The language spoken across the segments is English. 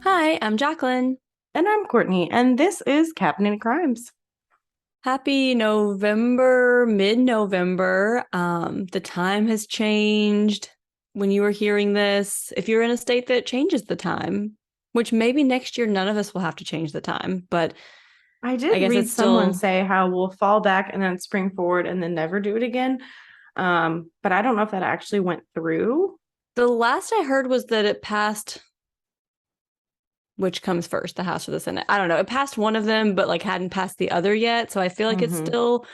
Hi, I'm Jaclyn. And I'm Courtney, and this is Caffeinated Crimes. Happy November, mid-November. The time has changed when you were hearing this. If you're in a state that changes the time, which maybe next year none of us will have to change the time, but I I did guess read it's someone still say how we'll fall back and then spring forward and then never do it again. But I don't know if that actually went through. the last I heard was that it passed, which comes first, the House or the Senate? I don't know. It passed one of them, but like hadn't passed the other yet. So I feel like it's Hmm. still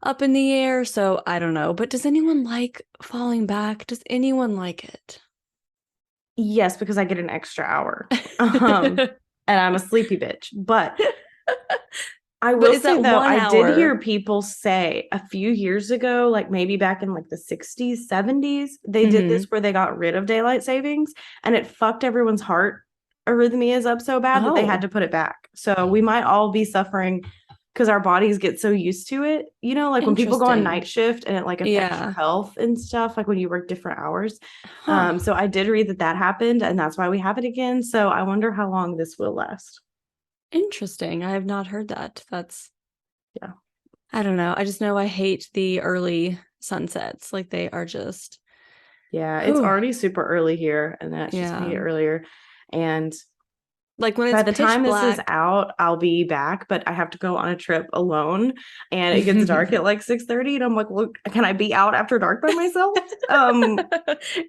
up in the air. So I don't know. But does anyone like falling back? Does anyone like it? Yes, because I get an extra hour. And I'm a sleepy bitch. But I But will is say that though, one I did hear hour? people say a few years ago, like maybe back in like the 60s, 70s, they did this Mm-hmm. where they got rid of daylight savings and it fucked everyone's heart arrhythmias up so bad that they had Oh, to put it back. So we might all be suffering because our bodies get so used to it. You know, like when people go on interesting. night shift and it like affects your Yeah. health and stuff, like when you work different hours. Huh. So I did read that that happened and that's why we have it again. So I wonder how long this will last. Interesting. I have not heard that. Yeah. I don't know. I just know I hate the early sunsets. Like they are just, Yeah, it's whew. already super early here, and then it's just gonna Yeah. get earlier. And Like when by it's the pitch time this is black. out, I'll be back, but I have to go on a trip alone, and it gets dark at like 6:30, and I'm like, "Look, can I be out after dark by myself? Am I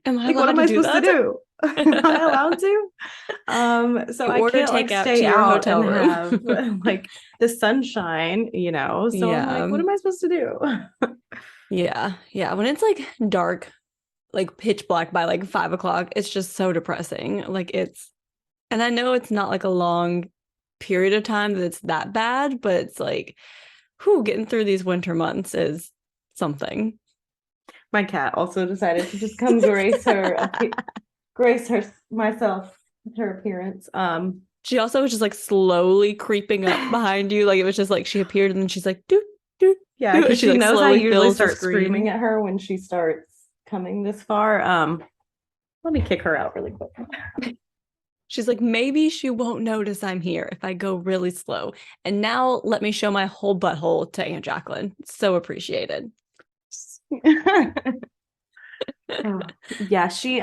Like, what allowed am to I do supposed to that? do? Am I allowed to? So You I order can't like takeout to stay your out hotel and room. have like the sunshine, So I'm like, Yeah. what am I supposed to do? Yeah. Yeah. When it's like dark, like pitch black by like 5 o'clock, it's just so depressing. And I know it's not like a long period of time that it's that bad, but it's like, whew, getting through these winter months is something. My cat also decided to just come grace her myself with her appearance. She also was just like slowly creeping up behind you. Like it was just like she appeared and then she's like, doot, doot, Yeah, doot. And because she she like knows I slowly usually fills the start screaming screen. at her when she starts coming this far. Let me kick her out really quick. She's like, maybe she won't notice I'm here if I go really slow. And now let me show my whole butthole to Aunt Jaclyn. So appreciated. Oh, yeah, she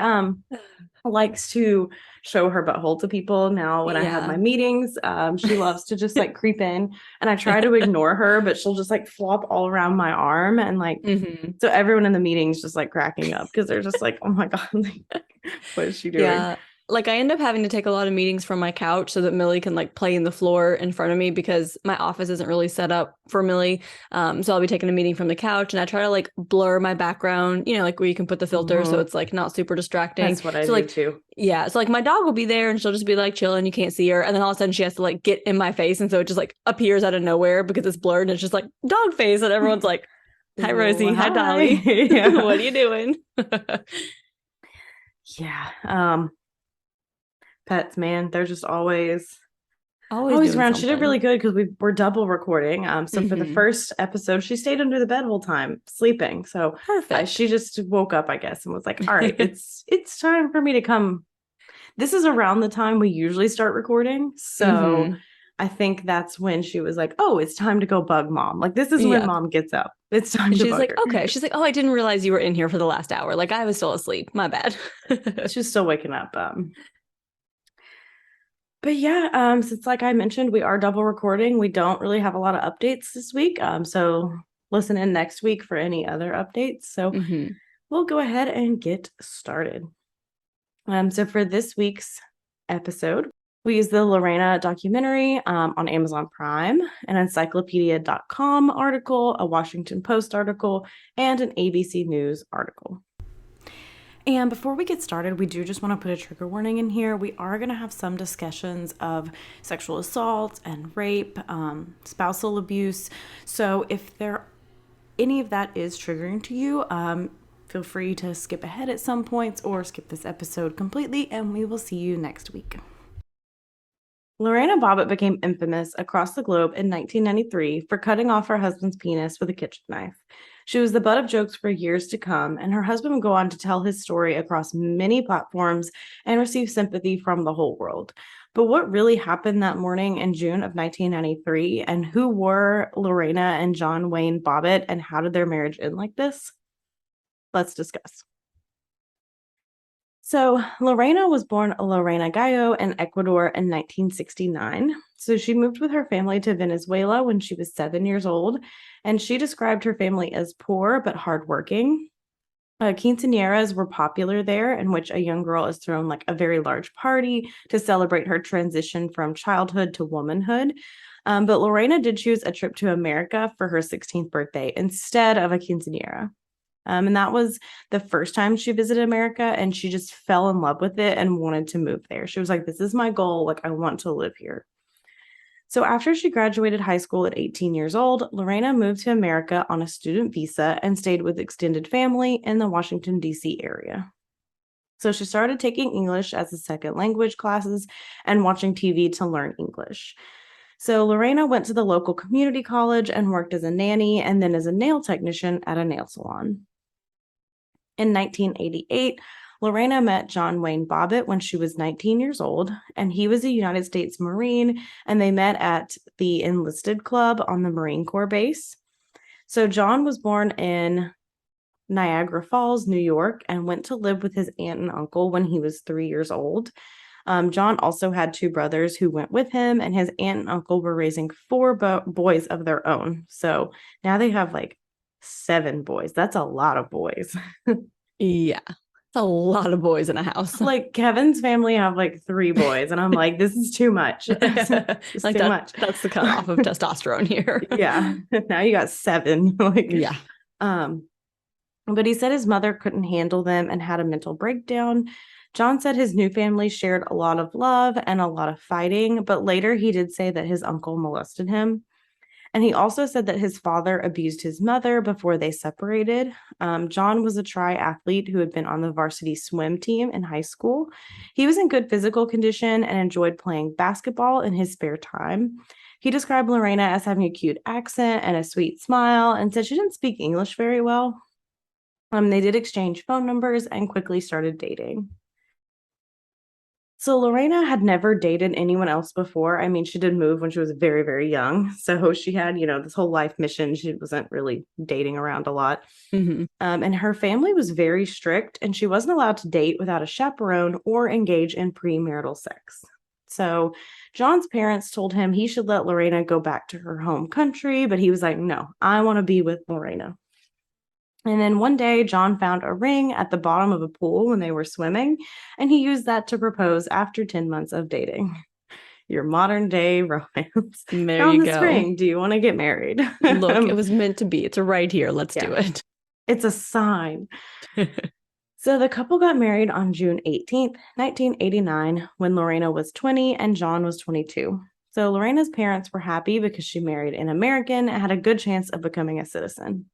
likes to show her butthole to people now when I have my Yeah. meetings. She loves to just like creep in and I try to ignore her, but she'll just like flop all around my arm and like Hmm. so everyone in the meeting's just like cracking up because they're just like, oh my God, like, what is she doing? Yeah. Like I end up having to take a lot of meetings from my couch so that Millie can like play in the floor in front of me because my office isn't really set up for Millie. So I'll be taking a meeting from the couch and I try to like blur my background, like where you can put the filter so Hmm. it's like not super distracting. That's what I So do like too. yeah, so like my dog will be there and she'll just be like chilling, you can't see her, and then all of a sudden she has to like get in my face, and so it just like appears out of nowhere because it's blurred and it's just like dog face, and everyone's like, "Hi Well, Rosie, hi hi. Dolly, Yeah. what are you doing?" Yeah. Pets, man, they're just Always always doing around. She did really something. good because we're double recording. So for the Hmm. first episode, she stayed under the bed whole time, sleeping. So Perfect. she just woke up, I guess, and was like, "All right, it's time for me to come." This is around the time we usually start recording, so Hmm. I think that's when she was like, "Oh, it's time to go bug mom." Like this is when Yeah. mom gets up. It's time And to she's bug like, her. okay. She's like, oh, I didn't realize you were in here for the last hour. Like I was still asleep. My bad. She's still waking up. But yeah, since like I mentioned, we are double recording. We don't really have a lot of updates this week. So listen in next week for any other updates. So Hmm. we'll go ahead and get started. So for this week's episode, we use the Lorena documentary on Amazon Prime, an encyclopedia.com article, a Washington Post article, and an ABC News article. And before we get started, we do just want to put a trigger warning in here. We are going to have some discussions of sexual assault and rape, spousal abuse. So if any of that is triggering to you, feel free to skip ahead at some points or skip this episode completely, and we will see you next week. Lorena Bobbitt became infamous across the globe in 1993 for cutting off her husband's penis with a kitchen knife. She was the butt of jokes for years to come, and her husband would go on to tell his story across many platforms and receive sympathy from the whole world. But what really happened that morning in June of 1993, and who were Lorena and John Wayne Bobbitt, and how did their marriage end like this? Let's discuss. So, Lorena was born Lorena Gallo in Ecuador in 1969. So, she moved with her family to Venezuela when she was 7 years old, and she described her family as poor but hardworking. Quinceañeras were popular there, in which a young girl is thrown like a very large party to celebrate her transition from childhood to womanhood. But Lorena did choose a trip to America for her 16th birthday instead of a quinceañera. And that was the first time she visited America, and she just fell in love with it and wanted to move there. She was like, this is my goal. Like, I want to live here. So after she graduated high school at 18 years old, Lorena moved to America on a student visa and stayed with extended family in the Washington, D.C. area. So she started taking English as a second language classes and watching TV to learn English. So Lorena went to the local community college and worked as a nanny and then as a nail technician at a nail salon. In 1988, Lorena met John Wayne Bobbitt when she was 19 years old, and he was a United States Marine, and they met at the Enlisted Club on the Marine Corps base. So John was born in Niagara Falls, New York, and went to live with his aunt and uncle when he was 3 years old. John also had two brothers who went with him, and his aunt and uncle were raising four boys of their own. So now they have like 7 boys. That's a lot of boys. Yeah. It's a lot of boys in a house. Like Kevin's family have like 3 boys, and I'm like, this is too much. It's like too much. That's the cutoff of testosterone here. Yeah. Now you got 7. Like, yeah. But he said his mother couldn't handle them and had a mental breakdown. John said his new family shared a lot of love and a lot of fighting, but later he did say that his uncle molested him. And he also said that his father abused his mother before they separated. John was a triathlete who had been on the varsity swim team in high school. He was in good physical condition and enjoyed playing basketball in his spare time. He described Lorena as having a cute accent and a sweet smile and said she didn't speak English very well. They did exchange phone numbers and quickly started dating. So Lorena had never dated anyone else before. I mean, she did move when she was very, very young. So she had, this whole life mission. She wasn't really dating around a lot. Mm-hmm. And her family was very strict, and she wasn't allowed to date without a chaperone or engage in premarital sex. So John's parents told him he should let Lorena go back to her home country, but he was like, no, I want to be with Lorena. And then one day, John found a ring at the bottom of a pool when they were swimming, and he used that to propose after 10 months of dating. Your modern day romance. There Found you this go. ring. Do you want to get married? Look, it was meant to be. It's right here. Let's do it. It's a sign. So the couple got married on June 18th, 1989, when Lorena was 20 and John was 22. So Lorena's parents were happy because she married an American and had a good chance of becoming a citizen.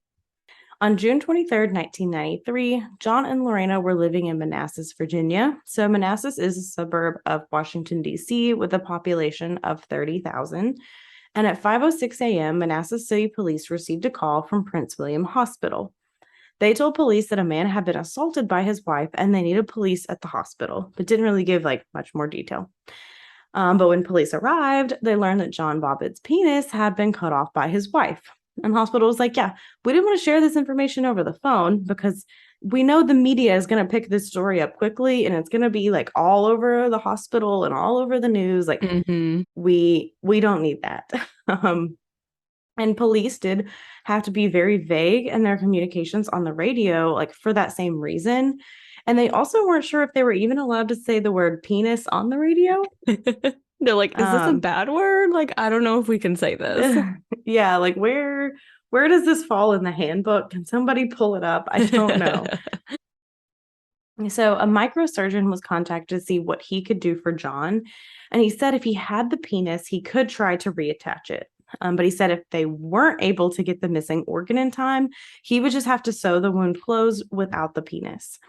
On June 23rd, 1993, John and Lorena were living in Manassas, Virginia. So Manassas is a suburb of Washington, D.C. with a population of 30,000. And at 5:06 a.m., Manassas City Police received a call from Prince William Hospital. They told police that a man had been assaulted by his wife and they needed police at the hospital, but didn't really give much more detail. But when police arrived, they learned that John Bobbitt's penis had been cut off by his wife. And the hospital was like, yeah, we didn't want to share this information over the phone because we know the media is going to pick this story up quickly and it's going to be all over the hospital and all over the news. We don't need that. And police did have to be very vague in their communications on the radio, for that same reason. And they also weren't sure if they were even allowed to say the word penis on the radio. They're like, is this a bad word? I don't know if we can say this. Yeah, where does this fall in the handbook? Can somebody pull it up? I don't know. So a microsurgeon was contacted to see what he could do for John. And he said if he had the penis, he could try to reattach it. But he said if they weren't able to get the missing organ in time, he would just have to sew the wound closed without the penis.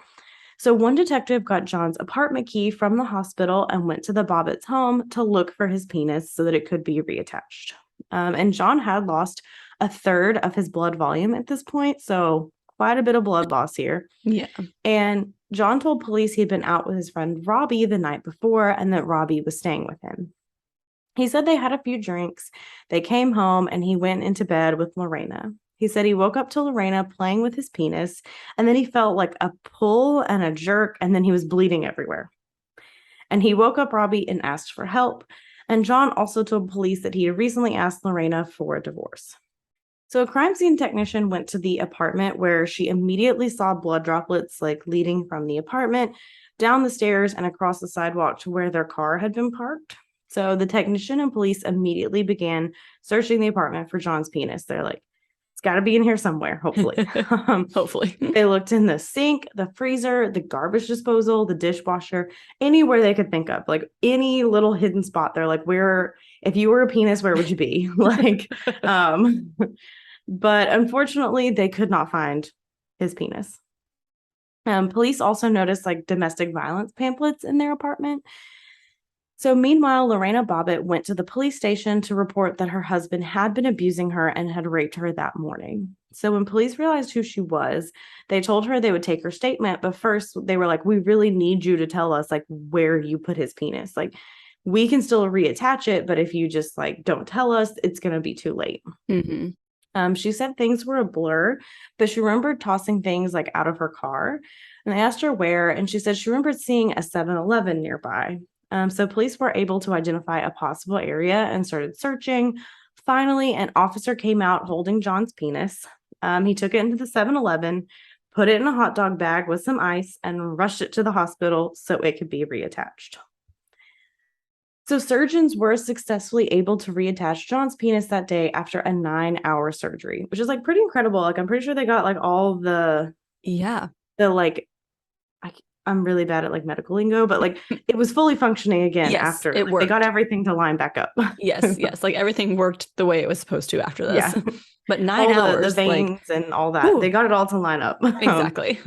So one detective got John's apartment key from the hospital and went to the Bobbitt's home to look for his penis so that it could be reattached. And John had lost a third of his blood volume at this point. So quite a bit of blood loss here. Yeah. And John told police he'd been out with his friend Robbie the night before and that Robbie was staying with him. He said they had a few drinks. They came home and he went into bed with Lorena. He said he woke up to Lorena playing with his penis, and then he felt like a pull and a jerk, and then he was bleeding everywhere. And he woke up Robbie and asked for help. And John also told police that he had recently asked Lorena for a divorce. So a crime scene technician went to the apartment where she immediately saw blood droplets like leading from the apartment down the stairs and across the sidewalk to where their car had been parked. So the technician and police immediately began searching the apartment for John's penis. They're like, it's got to be in here somewhere, hopefully. Hopefully. They looked in the sink, the freezer, the garbage disposal, the dishwasher, anywhere they could think of, like any little hidden spot. They're like, where, if you were a penis, where would you be? But unfortunately, they could not find his penis. Police also noticed like domestic violence pamphlets in their apartment. So meanwhile, Lorena Bobbitt went to the police station to report that her husband had been abusing her and had raped her that morning. So when police realized who she was, they told her they would take her statement. But first they were like, we really need you to tell us like where you put his penis. Like we can still reattach it, but if you just like don't tell us, it's going to be too late. Mm-hmm. She said things were a blur, but she remembered tossing things like out of her car. And they asked her where, and she said she remembered seeing a 7-Eleven nearby. So police were able to identify a possible area and started searching. Finally, an officer came out holding John's penis. He took it into the 7-Eleven, put it in a hot dog bag with some ice, and rushed it to the hospital so it could be reattached. So surgeons were successfully able to reattach John's penis that day after a 9-hour surgery, which is like pretty incredible. Like I'm pretty sure they got like all the like I'm really bad at like medical lingo, but like it was fully functioning again after it worked. They got everything to line back up. yes. Like everything worked the way it was supposed to after this. Yeah. But 9 hours. The veins like, and all that. They got it all to line up. Exactly.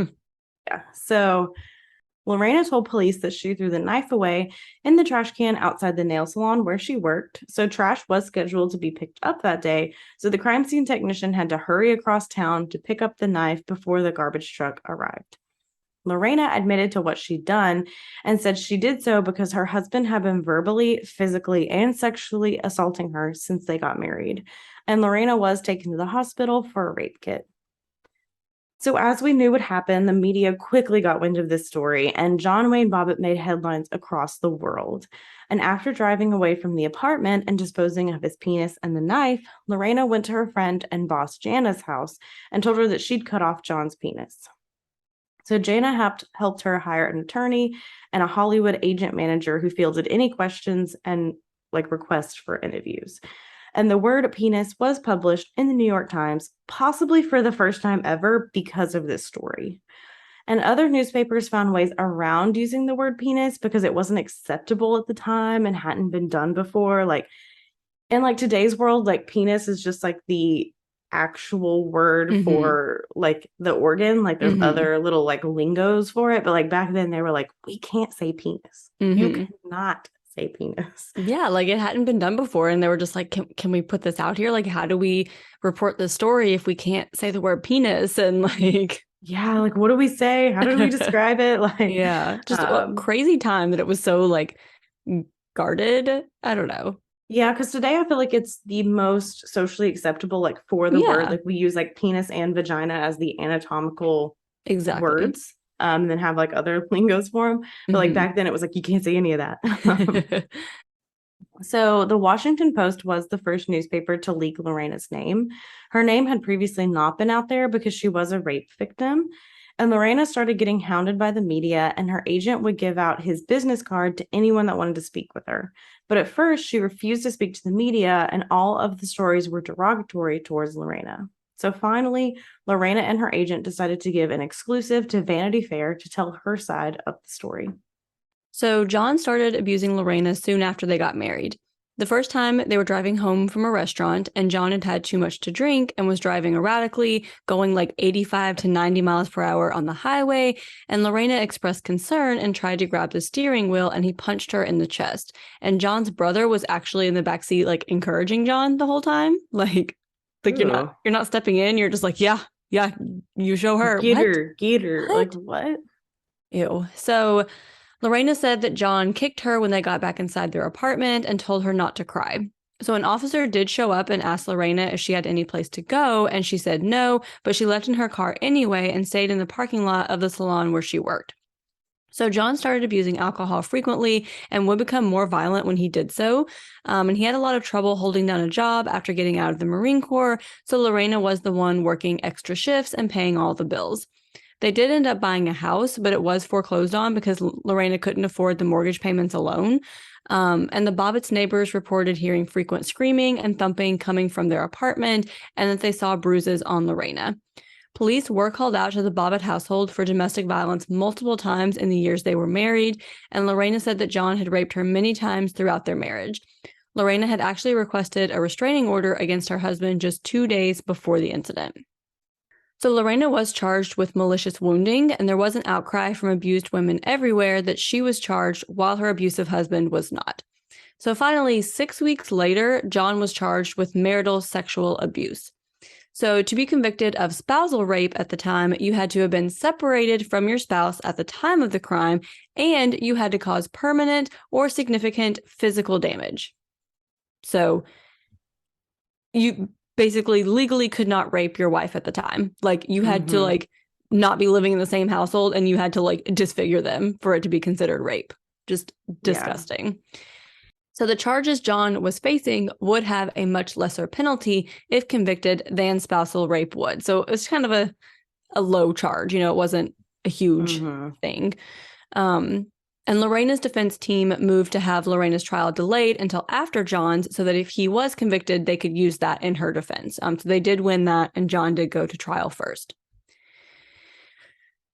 Yeah. So Lorena told police that she threw the knife away in the trash can outside the nail salon where she worked. So trash was scheduled to be picked up that day. So the crime scene technician had to hurry across town to pick up the knife before the garbage truck arrived. Lorena admitted to what she'd done and said she did so because her husband had been verbally, physically, and sexually assaulting her since they got married. And Lorena was taken to the hospital for a rape kit. So as we knew would happen, the media quickly got wind of this story, and John Wayne Bobbitt made headlines across the world. And after driving away from the apartment and disposing of his penis and the knife, Lorena went to her friend and boss Jana's house and told her that she'd cut off John's penis. So Jana helped her hire an attorney and a Hollywood agent manager who fielded any questions and like requests for interviews. And the word penis was published in the New York Times, possibly for the first time ever because of this story. And other newspapers found ways around using the word penis because it wasn't acceptable at the time and hadn't been done before. Like in like today's world, like penis is just like the actual word for like the organ. Like there's other little like lingos for it. But like back then they were like, we can't say penis. You cannot say penis. Yeah, like it hadn't been done before, and they were just like, can we put this out here? Like, how do we report this story if we can't say the word penis? And like, yeah, like what do we say? How do we describe it? Like, yeah, just a crazy time that it was so like guarded. I don't know. Yeah, because today I feel like it's the most socially acceptable, like for the word. Like we use like penis and vagina as the anatomical words. And then have like other lingos for them. But like back then it was like, you can't say any of that. So the Washington Post was the first newspaper to leak Lorena's name. Her name had previously not been out there because she was a rape victim. And Lorena started getting hounded by the media, and her agent would give out his business card to anyone that wanted to speak with her. But at first, she refused to speak to the media, and all of the stories were derogatory towards Lorena. So finally, Lorena and her agent decided to give an exclusive to Vanity Fair to tell her side of the story. So John started abusing Lorena soon after they got married. The first time they were driving home from a restaurant, and John had had too much to drink and was driving erratically, going like 85 to 90 miles per hour on the highway, and Lorena expressed concern and tried to grab the steering wheel, and he punched her in the chest. And John's brother was actually in the backseat, like encouraging John the whole time. Like, Like Ooh. you're not stepping in. You're just like, yeah, you show her. What? Get her. Like, What? what? Ew. So Lorena said that John kicked her when they got back inside their apartment and told her not to cry. So an officer did show up and asked Lorena if she had any place to go, and she said no, but she left in her car anyway and stayed in the parking lot of the salon where she worked. So John started abusing alcohol frequently and would become more violent when he did so. And he had a lot of trouble holding down a job after getting out of the Marine Corps. So Lorena was the one working extra shifts and paying all the bills. They did end up buying a house, but it was foreclosed on because Lorena couldn't afford the mortgage payments alone. And the Bobbitt's neighbors reported hearing frequent screaming and thumping coming from their apartment, and that they saw bruises on Lorena. Police were called out to the Bobbitt household for domestic violence multiple times in the years they were married, and Lorena said that John had raped her many times throughout their marriage. Lorena had actually requested a restraining order against her husband just 2 days before the incident. So Lorena was charged with malicious wounding, and there was an outcry from abused women everywhere that she was charged while her abusive husband was not. So finally, 6 weeks later, John was charged with marital sexual abuse. So to be convicted of spousal rape at the time, you had to have been separated from your spouse at the time of the crime, and you had to cause permanent or significant physical damage. So you basically legally could not rape your wife at the time. Like you had to like not be living in the same household, and you had to like disfigure them for it to be considered rape. Just disgusting. Yeah. So the charges John was facing would have a much lesser penalty if convicted than spousal rape would. So it was kind of a low charge. It wasn't a huge thing. And Lorena's defense team moved to have Lorena's trial delayed until after John's, so that if he was convicted, they could use that in her defense. So they did win that, and John did go to trial first.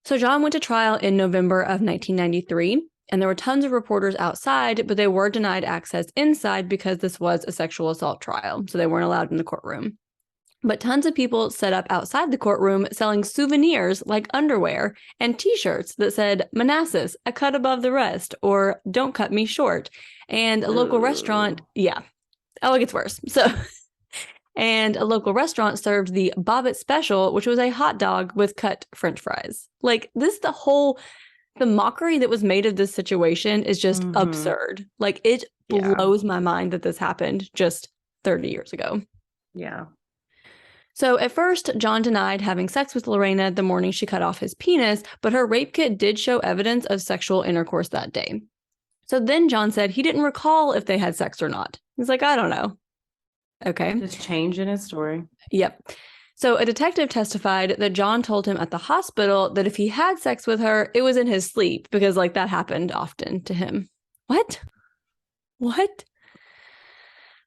So John went to trial in November of 1993. And there were tons of reporters outside, but they were denied access inside because this was a sexual assault trial, so they weren't allowed in the courtroom. But tons of people set up outside the courtroom selling souvenirs like underwear and T-shirts that said, "Manassas, a cut above the rest," or "Don't cut me short." And a local restaurant, it gets worse. And a local restaurant served the Bobbitt Special, which was a hot dog with cut French fries. Like this, the mockery that was made of this situation is just absurd. Like it blows my mind that this happened just 30 years ago. Yeah. So at first, John denied having sex with Lorena the morning she cut off his penis, but her rape kit did show evidence of sexual intercourse that day. So then John said he didn't recall if they had sex or not. He's like, I don't know. Okay. Just changing his story. Yep. So a detective testified that John told him at the hospital that if he had sex with her, it was in his sleep because like that happened often to him. What?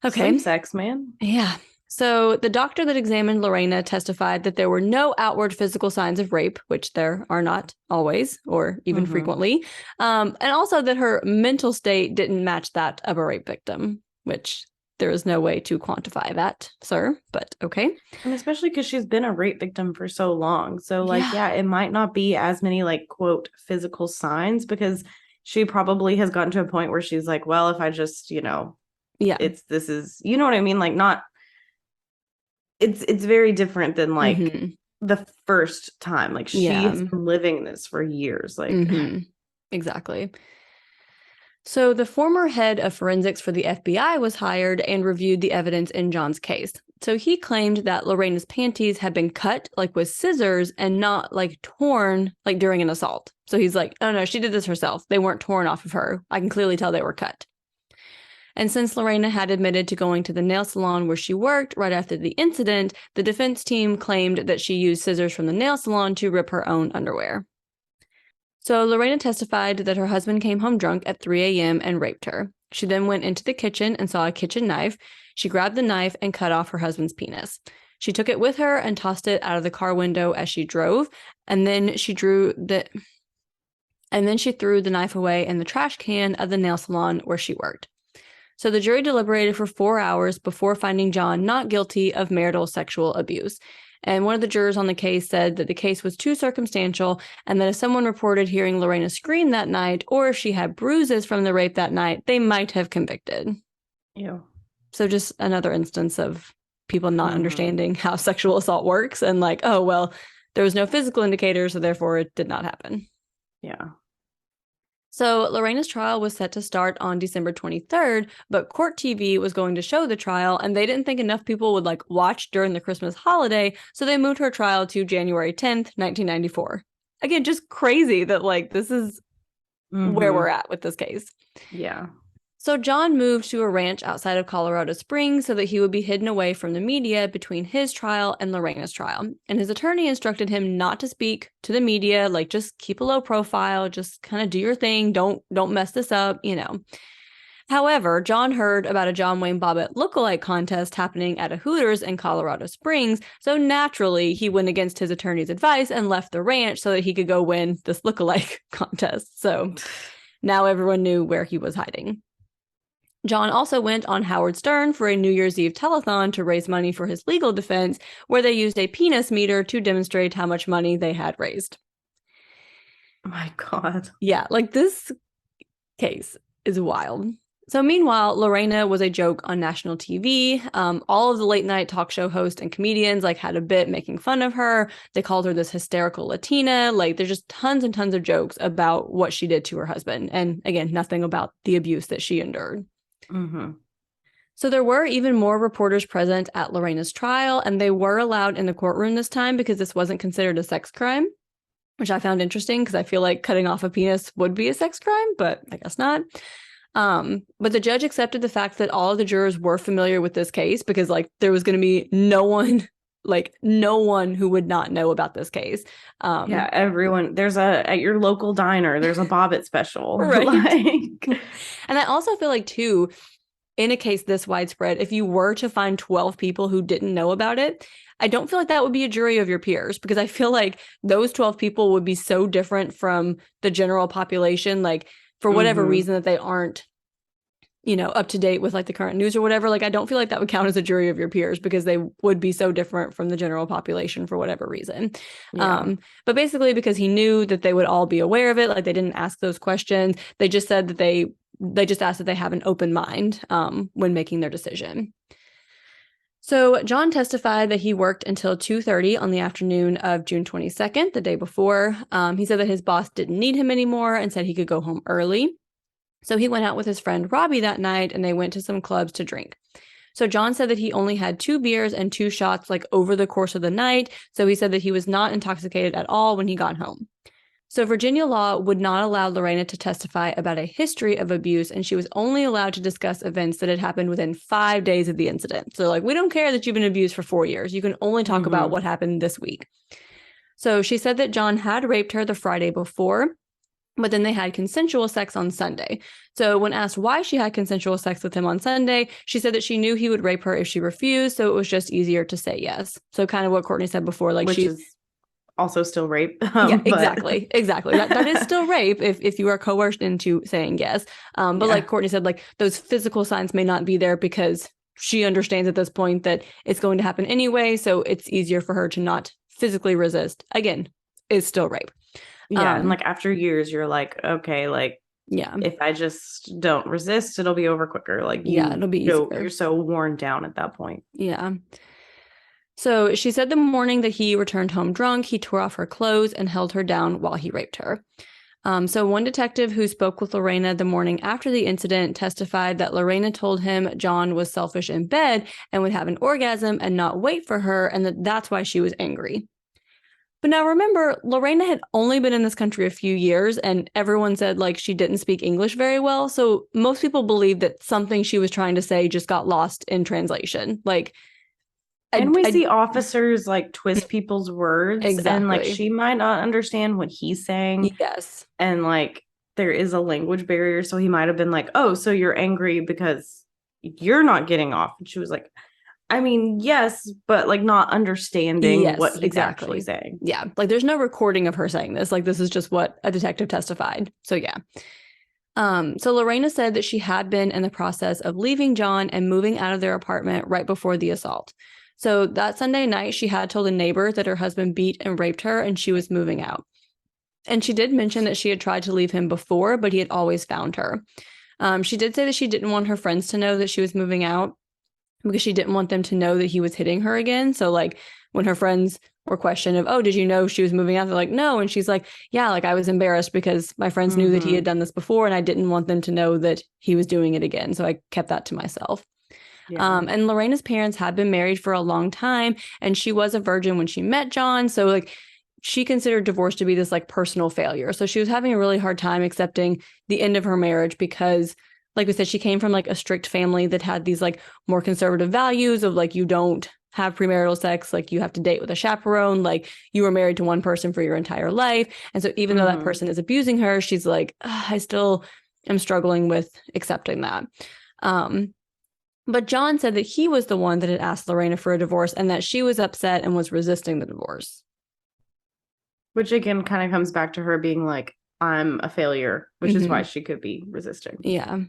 Okay. Sleep sex, man. Yeah. So the doctor that examined Lorena testified that there were no outward physical signs of rape, which there are not always or even frequently. And also that her mental state didn't match that of a rape victim, which there is no way to quantify that, sir, but okay. And especially because she's been a rape victim for so long. So like, it might not be as many like, quote, physical signs because she probably has gotten to a point where she's like, well, if I just, this is, you know what I mean? Like not, it's very different than like the first time. Like she's been living this for years. Like, exactly. So the former head of forensics for the FBI was hired and reviewed the evidence in John's case. So he claimed that Lorena's panties had been cut like with scissors and not like torn like during an assault. So he's like, oh no, she did this herself. They weren't torn off of her. I can clearly tell they were cut. And since Lorena had admitted to going to the nail salon where she worked right after the incident, the defense team claimed that she used scissors from the nail salon to rip her own underwear. So Lorena testified that her husband came home drunk at 3 a.m. and raped her. She then went into the kitchen and saw a kitchen knife. She grabbed the knife and cut off her husband's penis. She took it with her and tossed it out of the car window as she drove, and then she threw the knife away in the trash can of the nail salon where she worked. So the jury deliberated for 4 hours before finding John not guilty of marital sexual abuse. And one of the jurors on the case said that the case was too circumstantial and that if someone reported hearing Lorena scream that night or if she had bruises from the rape that night, they might have convicted. Ew. So just another instance of people not understanding how sexual assault works and like, oh, well, there was no physical indicator, so therefore it did not happen. Yeah. So Lorena's trial was set to start on December 23rd, but Court TV was going to show the trial, and they didn't think enough people would like watch during the Christmas holiday, so they moved her trial to January 10th, 1994. Again, just crazy that like this is where we're at with this case. Yeah. So John moved to a ranch outside of Colorado Springs so that he would be hidden away from the media between his trial and Lorena's trial. And his attorney instructed him not to speak to the media, like just keep a low profile, just kind of do your thing, don't mess this up, you know. However, John heard about a John Wayne Bobbitt lookalike contest happening at a Hooters in Colorado Springs, so naturally he went against his attorney's advice and left the ranch so that he could go win this lookalike contest. So now everyone knew where he was hiding. John also went on Howard Stern for a New Year's Eve telethon to raise money for his legal defense, where they used a penis meter to demonstrate how much money they had raised. My God. Yeah, like this case is wild. So meanwhile, Lorena was a joke on national TV. All of the late night talk show hosts and comedians like had a bit making fun of her. They called her this hysterical Latina. Like there's just tons and tons of jokes about what she did to her husband. And again, nothing about the abuse that she endured. So there were even more reporters present at Lorena's trial, and they were allowed in the courtroom this time because this wasn't considered a sex crime, which I found interesting because I feel like cutting off a penis would be a sex crime, but I guess not. But the judge accepted the fact that all of the jurors were familiar with this case because like there was going to be no one who would not know about this case. Yeah, everyone. There's at your local diner, there's a Bobbitt special. Right. Like, and I also feel like too, in a case this widespread, if you were to find 12 people who didn't know about it, I don't feel like that would be a jury of your peers because I feel like those 12 people would be so different from the general population, like for whatever reason that they aren't, you know, up to date with like the current news or whatever. Like, I don't feel like that would count as a jury of your peers because they would be so different from the general population for whatever reason. Yeah. But basically because he knew that they would all be aware of it. Like they didn't ask those questions. They just said that they just asked that they have an open mind when making their decision. So John testified that he worked until 2:30 on the afternoon of June 22nd, the day before. He said that his boss didn't need him anymore and said he could go home early. So he went out with his friend Robbie that night and they went to some clubs to drink. So John said that he only had 2 beers and 2 shots like over the course of the night. So he said that he was not intoxicated at all when he got home. So Virginia law would not allow Lorena to testify about a history of abuse, and she was only allowed to discuss events that had happened within 5 days of the incident. So like, we don't care that you've been abused for 4 years. You can only talk about what happened this week. So she said that John had raped her the Friday before, but then they had consensual sex on Sunday. So when asked why she had consensual sex with him on Sunday, she said that she knew he would rape her if she refused, so it was just easier to say yes. So kind of what Courtney said before, like she's also still rape. Yeah, exactly. That is still rape if you are coerced into saying yes. But like Courtney said, like those physical signs may not be there because she understands at this point that it's going to happen anyway. So it's easier for her to not physically resist. Again, it's still rape. Yeah. And like after years, you're like, okay, like, yeah, if I just don't resist, it'll be over quicker. Like, it'll be easier. You're so worn down at that point. Yeah. So she said the morning that he returned home drunk, he tore off her clothes and held her down while he raped her. So one detective who spoke with Lorena the morning after the incident testified that Lorena told him John was selfish in bed and would have an orgasm and not wait for her, and that's why she was angry. But now remember, Lorena had only been in this country a few years, and everyone said like she didn't speak English very well. So most people believe that something she was trying to say just got lost in translation. Like, and we see officers like twist people's words. Exactly. And like she might not understand what he's saying. Yes. And like there is a language barrier. So he might have been like, oh, so you're angry because you're not getting off. And she was like, I mean, yes, but like not understanding what he's actually saying. Yeah. Like there's no recording of her saying this. Like this is just what a detective testified. So yeah. So Lorena said that she had been in the process of leaving John and moving out of their apartment right before the assault. So that Sunday night, she had told a neighbor that her husband beat and raped her and she was moving out. And she did mention that she had tried to leave him before, but he had always found her. She did say that she didn't want her friends to know that she was moving out. because she didn't want them to know that he was hitting her again. So like when her friends were questioned of, oh, did you know she was moving out? They're like, no. And she's like, yeah, like I was embarrassed because my friends knew that he had Mm-hmm. done this before and I didn't want them to know that he was doing it again. So I kept that to myself. Yeah. And Lorena's parents had been married for a long time, and she was a virgin when she met John. So like she considered divorce to be this like personal failure. So she was having a really hard time accepting the end of her marriage because, like we said, she came from like a strict family that had these like more conservative values of like you don't have premarital sex, like you have to date with a chaperone, like you were married to one person for your entire life. And so even though that Mm-hmm. person is abusing her, she's like, I still am struggling with accepting that. Um, but John said that he was the one that had asked Lorena for a divorce and that she was upset and was resisting the divorce. Which again kind of comes back to her being like, I'm a failure, which is why Mm-hmm. she could be resisting. Yeah.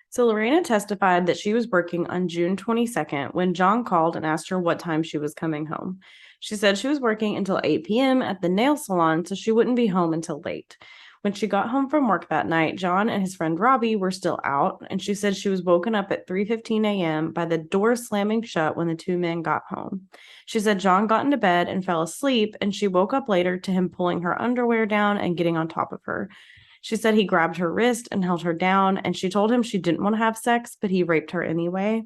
So Lorena testified that she was working on June 22nd when John called and asked her what time she was coming home. She said she was working until 8 p.m. at the nail salon, so she wouldn't be home until late. When she got home from work that night, John and his friend Robbie were still out, and she said she was woken up at 3:15 a.m. by the door slamming shut when the two men got home. She said John got into bed and fell asleep, and she woke up later to him pulling her underwear down and getting on top of her. She said he grabbed her wrist and held her down, and she told him she didn't want to have sex, but he raped her anyway.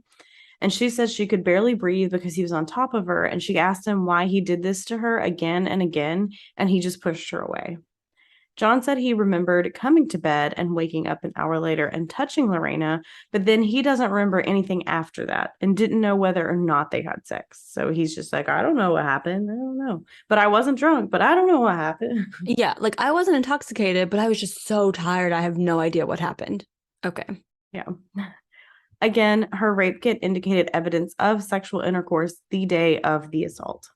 And she said she could barely breathe because he was on top of her, and she asked him why he did this to her again and again, and he just pushed her away. John said he remembered coming to bed and waking up an hour later and touching Lorena, but then he doesn't remember anything after that and didn't know whether or not they had sex. So he's just like, I don't know what happened. I don't know. But I wasn't drunk, but I don't know what happened. Yeah. Like I wasn't intoxicated, but I was just so tired. I have no idea what happened. Okay. Yeah. Again, her rape kit indicated evidence of sexual intercourse the day of the assault.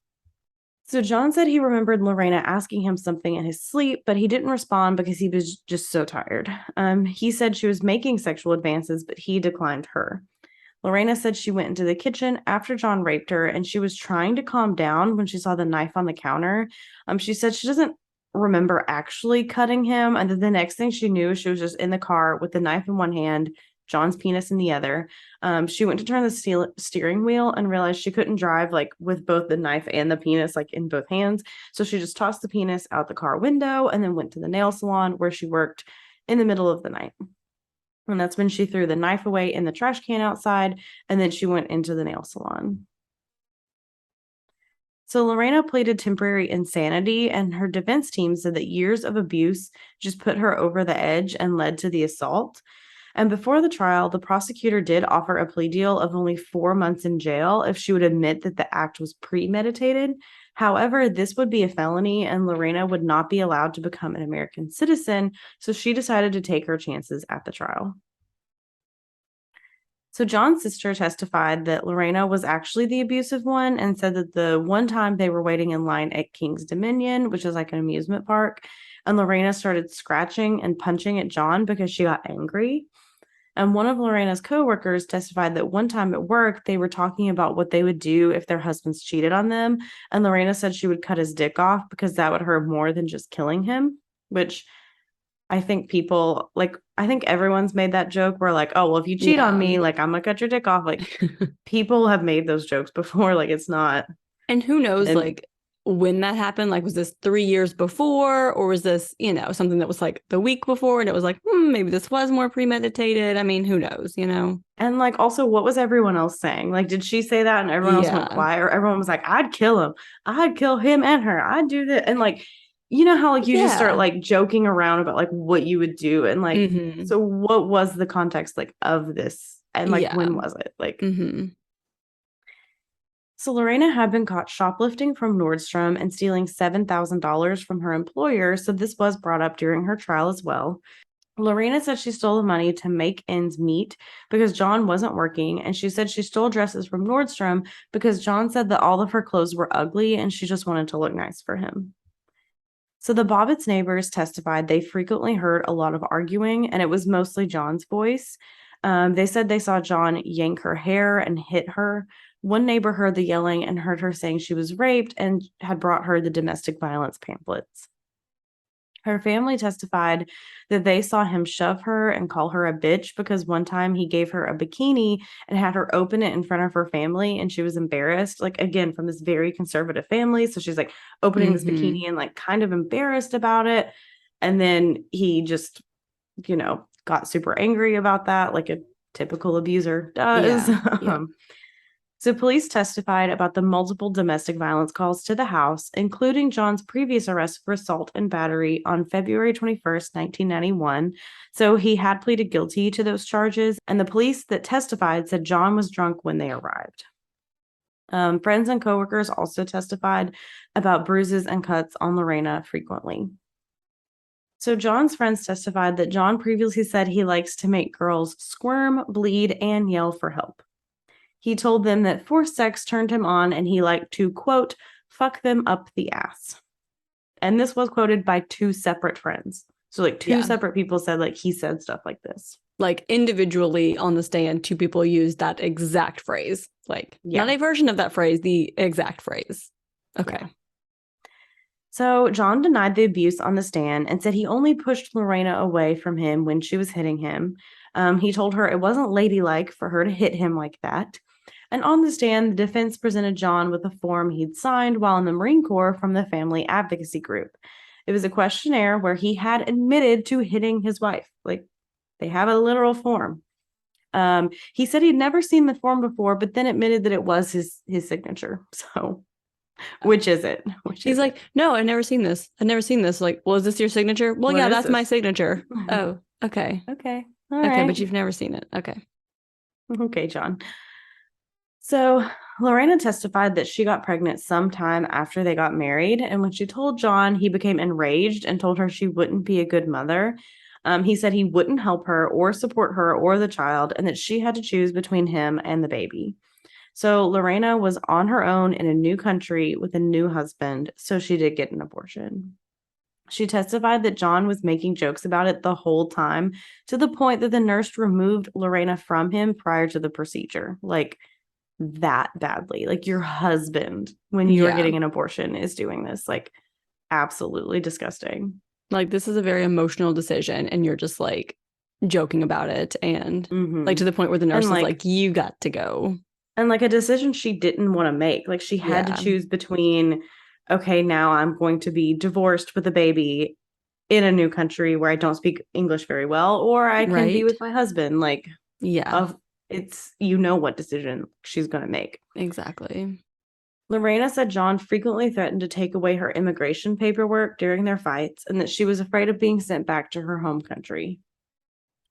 So John said he remembered Lorena asking him something in his sleep, but he didn't respond because he was just so tired. He said she was making sexual advances, but he declined her. Lorena said she went into the kitchen after John raped her and she was trying to calm down when she saw the knife on the counter. She said she doesn't remember actually cutting him. And then the next thing she knew, she was just in the car with the knife in one hand, John's penis in the other. She went to turn the steering wheel and realized she couldn't drive like with both the knife and the penis like in both hands. So she just tossed the penis out the car window and then went to the nail salon where she worked in the middle of the night. And that's when she threw the knife away in the trash can outside, and then she went into the nail salon. So Lorena pleaded temporary insanity, and her defense team said that years of abuse just put her over the edge and led to the assault. And before the trial, the prosecutor did offer a plea deal of only 4 months in jail if she would admit that the act was premeditated. However, this would be a felony, and Lorena would not be allowed to become an American citizen, so she decided to take her chances at the trial. So John's sister testified that Lorena was actually the abusive one and said that the one time they were waiting in line at King's Dominion, which is like an amusement park, and Lorena started scratching and punching at John because she got angry. And one of Lorena's coworkers testified that one time at work, they were talking about what they would do if their husbands cheated on them. And Lorena said she would cut his dick off because that would hurt more than just killing him, which I think people like, I think everyone's made that joke where, like, oh, well, if you cheat on Yeah. me, like, I'm gonna cut your dick off. Like, people have made those jokes before. Like, it's not. And who knows, And like, when that happened? Like, was this 3 years before, or was this, something that was like the week before and it was like, maybe this was more premeditated? I mean, who knows? and like, also, what was everyone else saying? Like, did she say that and everyone else went Yeah. quiet, or everyone was like, I'd kill him, I'd kill him and her, I'd do that, and like, you know how like you just start Yeah. like joking around about like what you would do, and like, Mm-hmm. so what was the context like of this, and like Yeah. when was it like? Mm-hmm. So Lorena had been caught shoplifting from Nordstrom and stealing $7,000 from her employer, so this was brought up during her trial as well. Lorena said she stole the money to make ends meet because John wasn't working, and she said she stole dresses from Nordstrom because John said that all of her clothes were ugly and she just wanted to look nice for him. So the Bobbitt's neighbors testified they frequently heard a lot of arguing, and it was mostly John's voice. They said they saw John yank her hair and hit her. One neighbor heard the yelling and heard her saying she was raped and had brought her the domestic violence pamphlets. Her family testified that they saw him shove her and call her a bitch because one time he gave her a bikini and had her open it in front of her family, and she was embarrassed, like, again, from this very conservative family. So she's like opening this bikini and like kind of embarrassed about it. And then he just, got super angry about that, like a typical abuser does. Yeah. Yeah. So police testified about the multiple domestic violence calls to the house, including John's previous arrest for assault and battery on February 21st, 1991. So he had pleaded guilty to those charges, and the police that testified said John was drunk when they arrived. Friends and coworkers also testified about bruises and cuts on Lorena frequently. So John's friends testified that John previously said he likes to make girls squirm, bleed, and yell for help. He told them that forced sex turned him on and he liked to, quote, fuck them up the ass. And this was quoted by two separate friends. So like two separate people said like he said stuff like this. Like individually on the stand, two people used that exact phrase. Like not a version of that phrase, the exact phrase. Okay. Yeah. So John denied the abuse on the stand and said he only pushed Lorena away from him when she was hitting him. He told her it wasn't ladylike for her to hit him like that. And on the stand, the defense presented John with a form he'd signed while in the Marine Corps from the family advocacy group. It was a questionnaire where he had admitted to hitting his wife. Like, they have a literal form. He said he'd never seen the form before, but then admitted that it was his signature. So, which is it? He's like, no, I've never seen this. I've never seen this. Like, well, is this your signature? Well, yeah, that's my signature. Oh, okay. Okay. All right. But you've never seen it. Okay. Okay, John. So Lorena testified that she got pregnant sometime after they got married. And when she told John, he became enraged and told her she wouldn't be a good mother. He said he wouldn't help her or support her or the child, and that she had to choose between him and the baby. So Lorena was on her own in a new country with a new husband, so she did get an abortion. She testified that John was making jokes about it the whole time, to the point that the nurse removed Lorena from him prior to the procedure. Like, that badly. Like, your husband, when you're getting an abortion, is doing this. Like, absolutely disgusting. Like, this is a very emotional decision, and you're just like joking about it, and like to the point where the nurse is like, you got to go. And like a decision she didn't want to make. Like, she had to choose between, okay, now I'm going to be divorced with a baby in a new country where I don't speak English very well, or I can be with my husband. Like, it's, what decision she's going to make. Exactly. Lorena said John frequently threatened to take away her immigration paperwork during their fights, and that she was afraid of being sent back to her home country.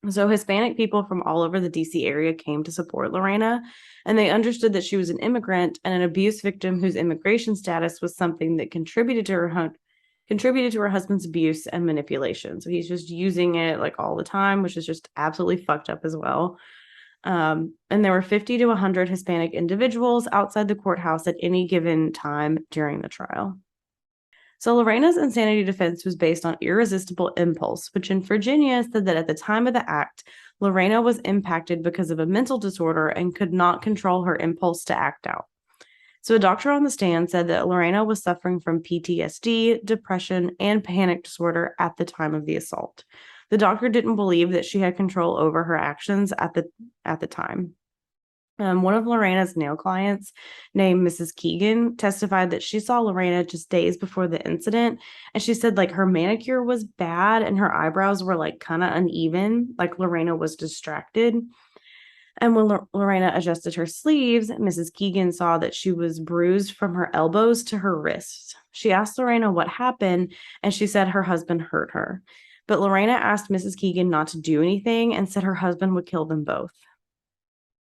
So Hispanic people from all over the DC area came to support Lorena, and they understood that she was an immigrant and an abuse victim whose immigration status was something that contributed to her husband's abuse and manipulation. So he's just using it like all the time, which is just absolutely fucked up as well. And there were 50 to 100 Hispanic individuals outside the courthouse at any given time during the trial. So Lorena's insanity defense was based on irresistible impulse, which in Virginia said that at the time of the act, Lorena was impacted because of a mental disorder and could not control her impulse to act out. So a doctor on the stand said that Lorena was suffering from PTSD, depression, and panic disorder at the time of the assault. The doctor didn't believe that she had control over her actions at the time. One of Lorena's nail clients, named Mrs. Keegan, testified that she saw Lorena just days before the incident, and she said like her manicure was bad and her eyebrows were like kind of uneven, like Lorena was distracted. And when Lorena adjusted her sleeves, Mrs. Keegan saw that she was bruised from her elbows to her wrists. She asked Lorena what happened, and she said her husband hurt her. But Lorena asked Mrs. Keegan not to do anything and said her husband would kill them both.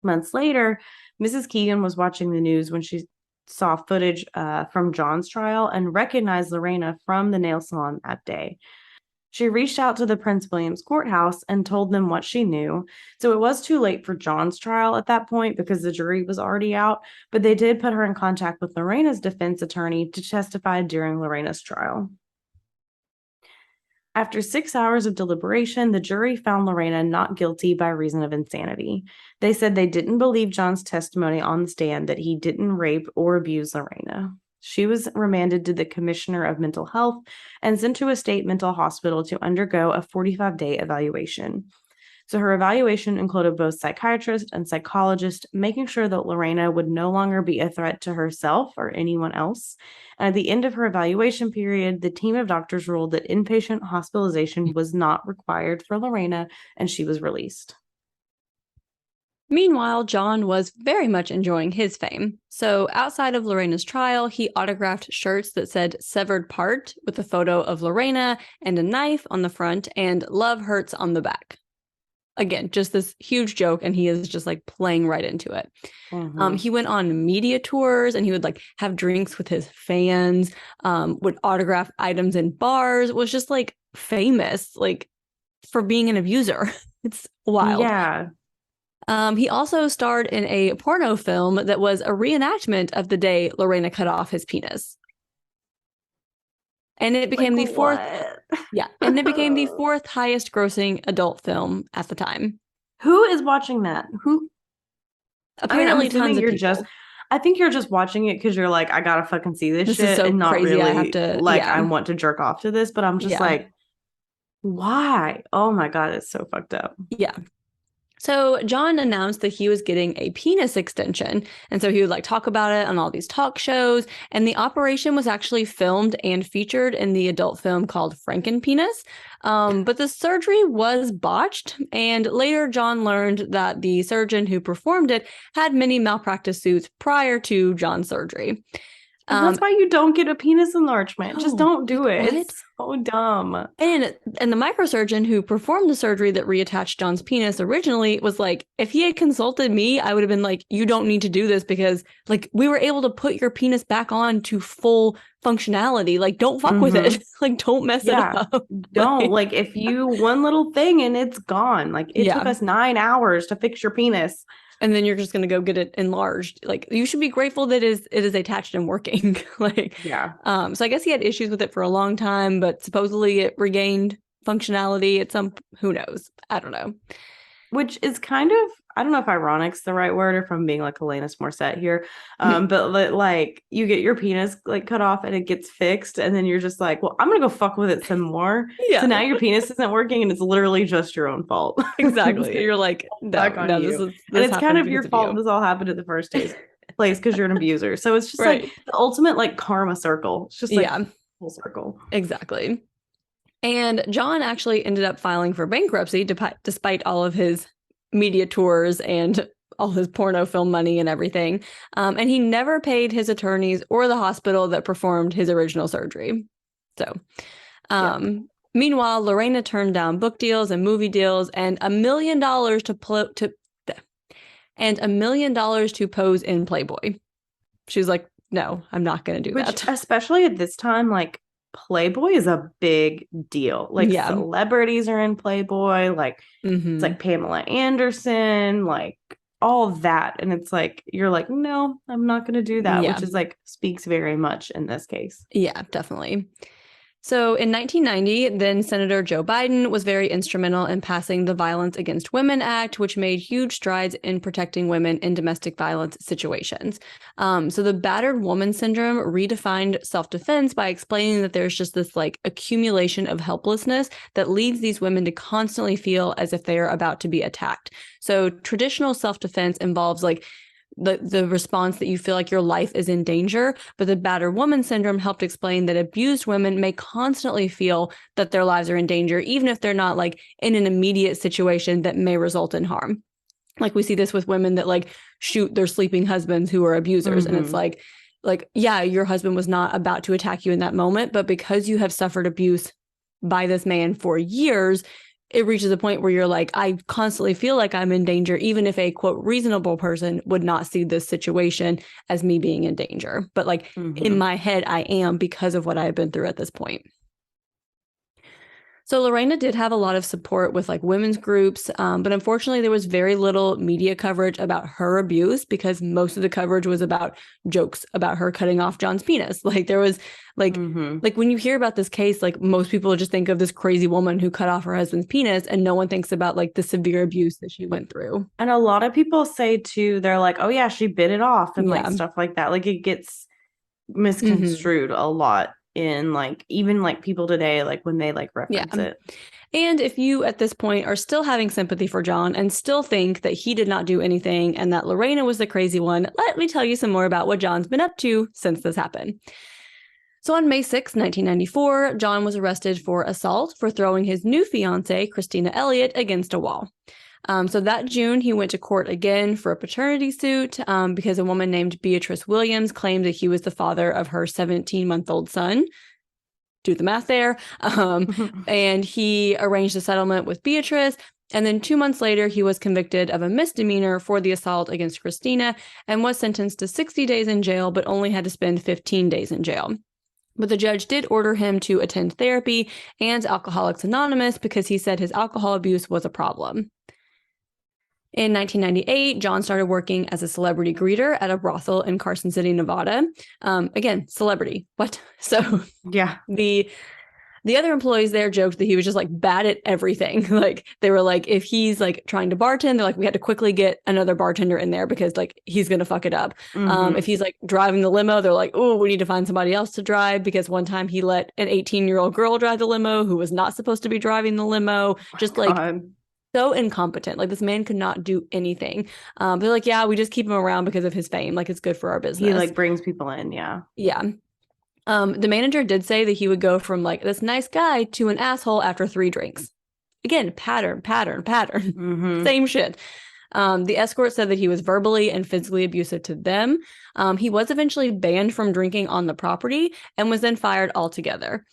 Months later, Mrs. Keegan was watching the news when she saw footage from John's trial and recognized Lorena from the nail salon that day. She reached out to the Prince William's courthouse and told them what she knew. So it was too late for John's trial at that point because the jury was already out, but they did put her in contact with Lorena's defense attorney to testify during Lorena's trial. After 6 hours of deliberation, the jury found Lorena not guilty by reason of insanity. They said they didn't believe John's testimony on the stand that he didn't rape or abuse Lorena. She was remanded to the Commissioner of Mental Health and sent to a state mental hospital to undergo a 45-day evaluation. So her evaluation included both psychiatrist and psychologist, making sure that Lorena would no longer be a threat to herself or anyone else. And at the end of her evaluation period, the team of doctors ruled that inpatient hospitalization was not required for Lorena, and she was released. Meanwhile, John was very much enjoying his fame. So outside of Lorena's trial, he autographed shirts that said "severed part" with a photo of Lorena and a knife on the front and "love hurts" on the back. Again, just this huge joke, and he is just like playing right into it. He went on media tours, and he would like have drinks with his fans, would autograph items in bars, was just like famous, like for being an abuser. It's wild. Yeah. He also starred in a porno film that was a reenactment of the day Lorena cut off his penis. And it became the fourth. Yeah. And it became the fourth highest grossing adult film at the time. Who is watching that? Who? Apparently tons of people. I think you're just watching it because you're like, I gotta fucking see this shit. Is so and not crazy. really I have to, like, I want to jerk off to this, but I'm just like, why? Oh my God, it's so fucked up. Yeah. So John announced that he was getting a penis extension. And so he would like talk about it on all these talk shows. And the operation was actually filmed and featured in the adult film called Frankenpenis. But the surgery was botched. And later John learned that the surgeon who performed it had many malpractice suits prior to John's surgery. And that's why you don't get a penis enlargement. Just don't do it. What? It's so dumb. And the microsurgeon who performed the surgery that reattached John's penis originally was like, if he had consulted me, I would have been like, you don't need to do this because like we were able to put your penis back on to full functionality. Like, don't fuck with it. Like, don't mess it up. Don't. Like, if you one little thing and it's gone. Like, it took us 9 hours to fix your penis. And then you're just going to go get it enlarged. Like, you should be grateful that it is attached and working. Like, yeah. So I guess he had issues with it for a long time, but supposedly it regained functionality at some, who knows? I don't know. Which is kind of, I don't know if ironic's the right word or if I'm being like Alanis Morissette here. But like you get your penis like cut off and it gets fixed. And then you're just like, well, I'm going to go fuck with it some more. Yeah. So now your penis isn't working and it's literally just your own fault. Exactly. You're like, no, this and it's kind of your fault. This all happened at the first place because you're an abuser. So it's just like the ultimate like karma circle. It's just like full circle. Exactly. And John actually ended up filing for bankruptcy despite all of his media tours and all his porno film money and everything. And he never paid his attorneys or the hospital that performed his original surgery. So, meanwhile, Lorena turned down book deals and movie deals and $1 million to pose in Playboy. She was like, no, I'm not going to do that. Especially at this time, like, Playboy is a big deal. Like celebrities are in Playboy, like it's like Pamela Anderson, like all that. And it's like, you're like, no, I'm not going to do that, which is like speaks very much in this case. Yeah, definitely. So in 1990, then Senator Joe Biden was very instrumental in passing the Violence Against Women Act, which made huge strides in protecting women in domestic violence situations. So the battered woman syndrome redefined self-defense by explaining that there's just this like accumulation of helplessness that leads these women to constantly feel as if they are about to be attacked. So traditional self-defense involves like the response that you feel like your life is in danger, but the battered woman syndrome helped explain that abused women may constantly feel that their lives are in danger, even if they're not like in an immediate situation that may result in harm. Like we see this with women that like shoot their sleeping husbands who are abusers. And it's like, yeah, your husband was not about to attack you in that moment, but because you have suffered abuse by this man for years, it reaches a point where you're like, I constantly feel like I'm in danger, even if a quote reasonable person would not see this situation as me being in danger. But like in my head, I am because of what I've been through at this point. So Lorena did have a lot of support with like women's groups, but unfortunately there was very little media coverage about her abuse because most of the coverage was about jokes about her cutting off John's penis. Like there was like when you hear about this case, like most people just think of this crazy woman who cut off her husband's penis and no one thinks about like the severe abuse that she went through. And a lot of people say too, they're like, oh yeah, she bit it off and like stuff like that. Like it gets misconstrued a lot in like even like people today, like when they like reference it. And if you at this point are still having sympathy for John and still think that he did not do anything and that Lorena was the crazy one, let me tell you some more about what John's been up to since this happened. So on May 6, 1994, John was arrested for assault for throwing his new fiancée, Christina Elliott, against a wall. So that June, he went to court again for a paternity suit because a woman named Beatrice Williams claimed that he was the father of her 17-month-old son. Do the math there. And he arranged a settlement with Beatrice. And then 2 months later, he was convicted of a misdemeanor for the assault against Christina and was sentenced to 60 days in jail, but only had to spend 15 days in jail. But the judge did order him to attend therapy and Alcoholics Anonymous because he said his alcohol abuse was a problem. In 1998, John started working as a celebrity greeter at a brothel in Carson City, Nevada. Again, celebrity. What? So yeah, the other employees there joked that he was just like bad at everything. Like they were like, if he's like trying to bartend, they're like, we had to quickly get another bartender in there because like he's gonna fuck it up. If he's like driving the limo, they're like, oh, we need to find somebody else to drive because one time he let an 18-year-old girl drive the limo who was not supposed to be driving the limo. Just like so incompetent. Like this man could not do anything. They're like, yeah, we just keep him around because of his fame. Like it's good for our business. He like brings people in. Yeah. Yeah. The manager did say that he would go from like this nice guy to an asshole after 3 drinks. Again, pattern. Same shit. The escort said that he was verbally and physically abusive to them. He was eventually banned from drinking on the property and was then fired altogether.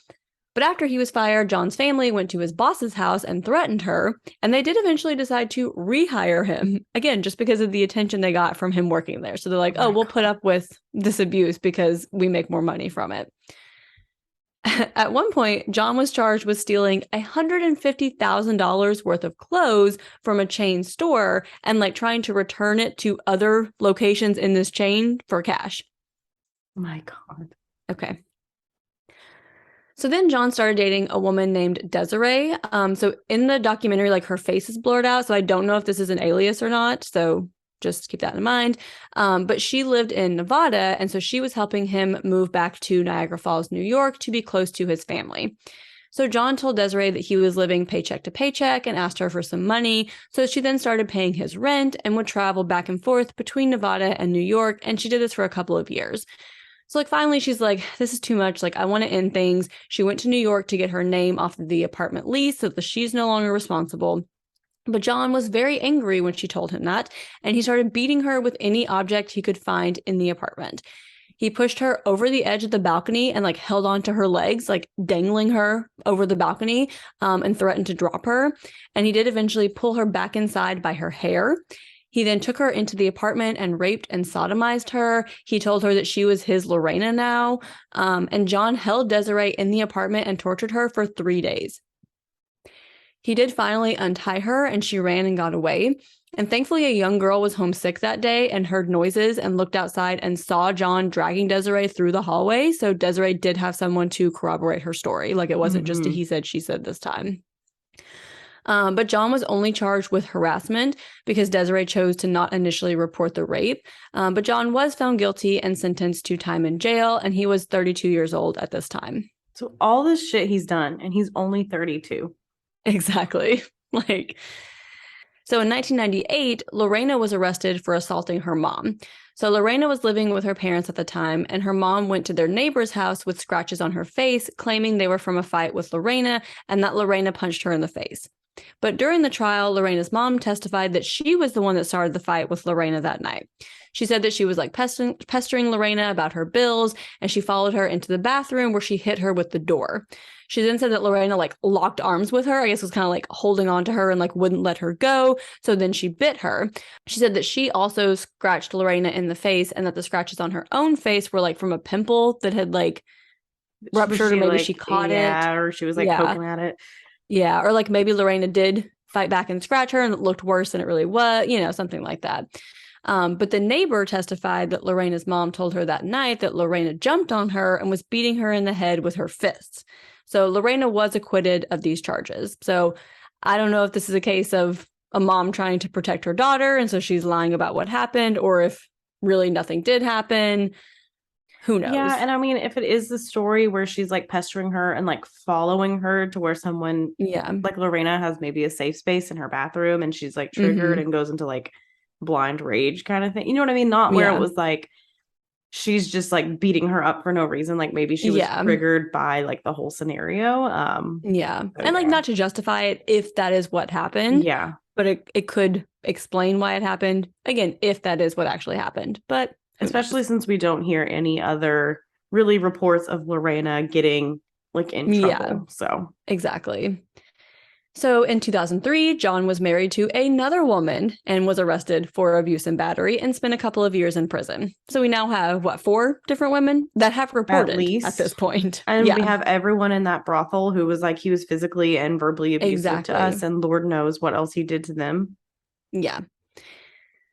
But after he was fired, John's family went to his boss's house and threatened her, and they did eventually decide to rehire him, again, just because of the attention they got from him working there. So they're like, oh, we'll put up with this abuse because we make more money from it. At one point, John was charged with stealing $150,000 worth of clothes from a chain store and like trying to return it to other locations in this chain for cash. Oh my God. Okay. So then John started dating a woman named Desiree. So in the documentary, like her face is blurred out. So I don't know if this is an alias or not. So just keep that in mind. But she lived in Nevada. And so she was helping him move back to Niagara Falls, New York to be close to his family. So John told Desiree that he was living paycheck to paycheck and asked her for some money. So she then started paying his rent and would travel back and forth between Nevada and New York. And she did this for a couple of years. So like finally she's like, this is too much. Like I want to end things. She went to New York to get her name off of the apartment lease so that she's no longer responsible. But John was very angry when she told him that, and he started beating her with any object he could find in the apartment. He pushed her over the edge of the balcony and like held onto her legs, like dangling her over the balcony, and threatened to drop her. And he did eventually pull her back inside by her hair. He then took her into the apartment and raped and sodomized her. He told her that she was his Lorena now. And John held Desiree in the apartment and tortured her for 3 days. He did finally untie her and she ran and got away. And thankfully, a young girl was homesick that day and heard noises and looked outside and saw John dragging Desiree through the hallway. So Desiree did have someone to corroborate her story. Like it wasn't just a he said, she said this time. But John was only charged with harassment because Desiree chose to not initially report the rape. But John was found guilty and sentenced to time in jail, and he was 32 years old at this time. So all this shit he's done, and he's only 32. Exactly. So in 1998, Lorena was arrested for assaulting her mom. So Lorena was living with her parents at the time, and her mom went to their neighbor's house with scratches on her face, claiming they were from a fight with Lorena and that Lorena punched her in the face. But during the trial, Lorena's mom testified that she was the one that started the fight with Lorena that night. She said that she was like pestering Lorena about her bills, and she followed her into the bathroom where she hit her with the door. She then said that Lorena like locked arms with her, I guess was kind of like holding on to her and like wouldn't let her go. So then she bit her. She said that she also scratched Lorena in the face and that the scratches on her own face were like from a pimple that had like ruptured, or maybe she caught it. Yeah, or she was like poking at it. Yeah, or like maybe Lorena did fight back and scratch her and it looked worse than it really was, something like that. But the neighbor testified that Lorena's mom told her that night that Lorena jumped on her and was beating her in the head with her fists. So Lorena was acquitted of these charges. So I don't know if this is a case of a mom trying to protect her daughter, and so she's lying about what happened, or if really nothing did happen. Who Yeah, knows? and I mean, if it is the story where she's like pestering her and like following her to where someone Yeah. like Lorena has maybe a safe space in her bathroom and she's like triggered Hmm. and goes into like blind rage kind of thing. You know what I mean? Not where it Yeah. was like she's just like beating her up for no reason. Like maybe she was Yeah. triggered by like the whole scenario. Yeah. So And like yeah. not to justify it if that is what happened, Yeah. but it could explain why it happened. Again, if that is what actually happened. But who Especially knows? since we don't hear any other really reports of Lorena getting like in Yeah, trouble. So exactly. So in 2003, John was married to another woman and was arrested for abuse and battery and spent a couple of years in prison. So we now have, what, four different women that have at reported at this least. point. And we Yeah, have everyone in that brothel who was like, he was physically and verbally abusive to us, exactly. and Lord knows what else he did to them. Yeah.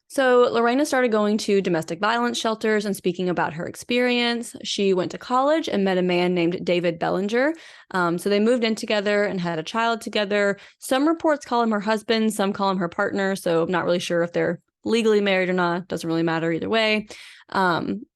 So Lorena started going to domestic violence shelters and speaking about her experience. She went to college and met a man named David Bellinger. So they moved in together and had a child together. Some reports call him her husband, some call him her partner. So I'm not really sure if they're legally married or not. Doesn't really matter either way.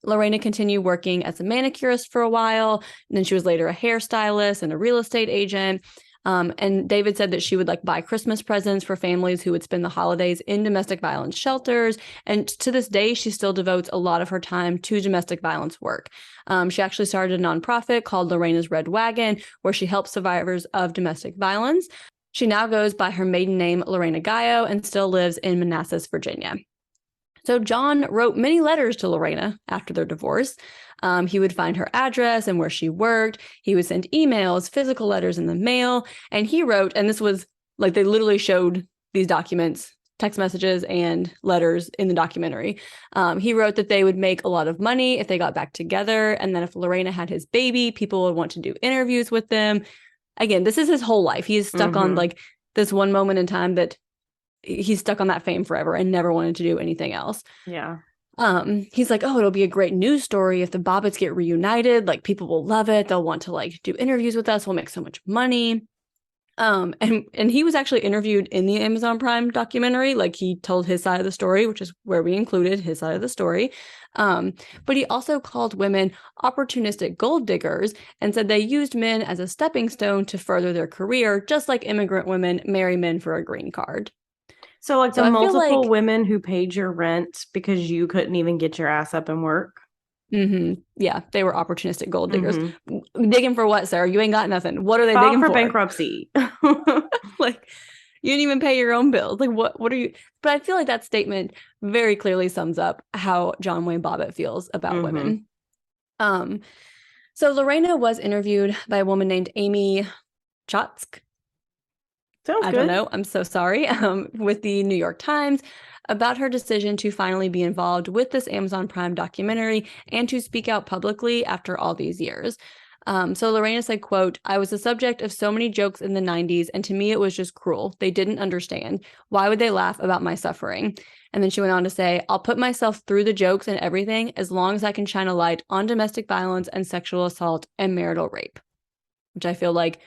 Lorena continued working as a manicurist for a while. And then she was later a hairstylist and a real estate agent. And David said that she would like buy Christmas presents for families who would spend the holidays in domestic violence shelters. And to this day, she still devotes a lot of her time to domestic violence work. She actually started a nonprofit called Lorena's Red Wagon, where she helps survivors of domestic violence. She now goes by her maiden name, Lorena Gallo, and still lives in Manassas, Virginia. So John wrote many letters to Lorena after their divorce. He would find her address and where she worked. He would send emails, physical letters in the mail. And he wrote, and this was like they literally showed these documents, text messages and letters in the documentary. He wrote that they would make a lot of money if they got back together. And then if Lorena had his baby, people would want to do interviews with them. Again, this is his whole life. He's stuck on Mm-hmm. like this one moment in time that he's stuck on that fame forever and never wanted to do anything else. Yeah. He's like, oh, it'll be a great news story if the Bobbitts get reunited. Like people will love it. They'll want to like do interviews with us. We'll make so much money. And he was actually interviewed in the Amazon Prime documentary. Like he told his side of the story, which is where we included his side of the story. But he also called women opportunistic gold diggers and said they used men as a stepping stone to further their career, just like immigrant women marry men for a green card. So, like So the I feel multiple like, women who paid your rent because you couldn't even get your ass up and work. yeah, they were opportunistic gold diggers. Mm-hmm. Digging for what, sir? You ain't got nothing. What are they Filed digging for for? bankruptcy. Like, you didn't even pay your own bills. Like, what are you? But I feel like that statement very clearly sums up how John Wayne Bobbitt feels about Mm-hmm. women. Um, so Lorena was interviewed by a woman named Amy Chotsk. Sounds I don't good. know. I'm so sorry. With the New York Times about her decision to finally be involved with this Amazon Prime documentary and to speak out publicly after all these years. So Lorena said, quote, I was the subject of so many jokes in the 90s, and to me it was just cruel. They didn't understand. Why would they laugh about my suffering? And then she went on to say, I'll put myself through the jokes and everything as long as I can shine a light on domestic violence and sexual assault and marital rape, which I feel like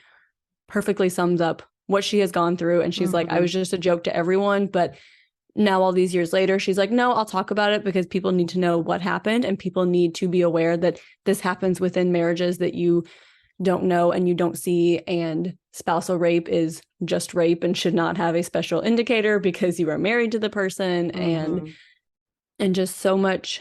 perfectly sums up what she has gone through. And she's like, I Mm-hmm. was just a joke to everyone. But now, all these years later, she's like, no, I'll talk about it because people need to know what happened and people need to be aware that this happens within marriages that you don't know and you don't see. And spousal rape is just rape and should not have a special indicator because you are married to the person, Mm-hmm. and just so much